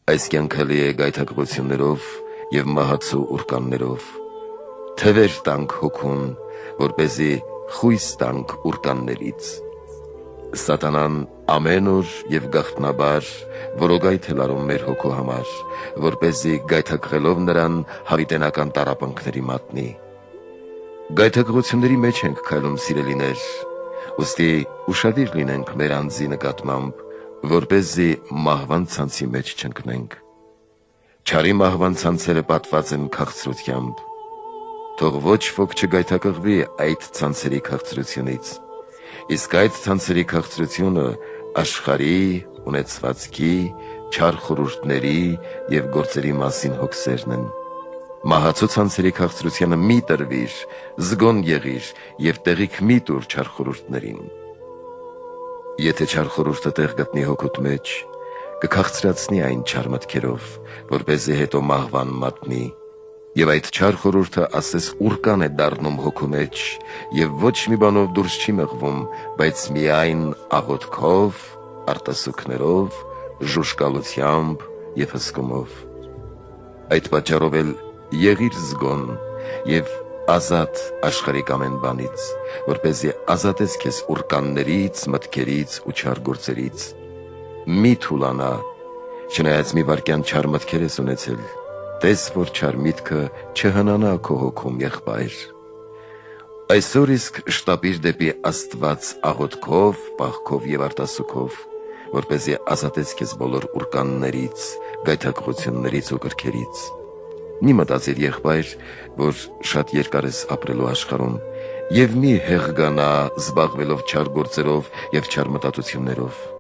Այս կյանքը լի է գայթակղություններով և մահացու ուրկաններով, թևեր տանք հոգուն, որպեսզի խույս տանք ուրկաններից։ Սատանան ամեն օր և գաղտնաբար որոգայթ է լարում մեր հոգու համար, որպեսզի գայթակղելով նրան հավիտենական տառապանքների մատնի։ Գայթակղությունների մեջ ենք քայլում, սիրելիներ, ուստի ուշադիր լինենք մեր անձի նկատմամբ, որպեսզի մահվան ցանցի մեջ չընկնենք։ Չարի մահվան ցանցերը պատված են քաղցրությամբ, թող ոչ ոք չգայթակղվի այդ ցանցերի քաղցրությունից, իսկ այդ ցանցերի քաղցրությունը աշխարհի, ունեցվածքի, չար խորհուրդների և գործերի մասին հոգսերն են։ Մահացու ցանցերի քաղցրությանը մի տրվիր, զգոն եղիր և տեղիք մի տուր չար խորհուրդներին։ Եթե չար խորհուրդը տեղ գտնի հոգուտ մեջ, կքաղցրացնի այն չար մտքերով, որպեսզի հետո մահվան մատնի, և այդ չար խորհուրդը ասես ուրկան է դառնում հոգու մեջ, և ոչ մի բանով դուրս չի մղվում, բայց միայն աղոթքով, արտասուքներով, ժուժկալությամբ և հսկումով։ Այդ պատճառով էլ եղիր զգոն և ազատ աշխարհիկ ամեն բանից, որպեսզի ազատես քեզ ուրկաններից, մտքերից ու չար գործերից։ Մի թուլանա, չնայած մի վայրկյան չար մտքեր ես ունեցել, տես, որ չար միտքը չհնանա քո հոգում, եղբայր։ Այսօր իսկ շտապիր դեպի Աստված աղոթքով, պահքով և արտասուքով, որպեսզի ազատես քեզ բոլոր ուրկաններից, գայթակղություններից ու կրքերից։ Մի մտածիր, եղբայր, որ շատ երկար ես ապրելու աշխարհում, և մի հեղգանա զբաղվելով չար գործերով և չար մտածություններով։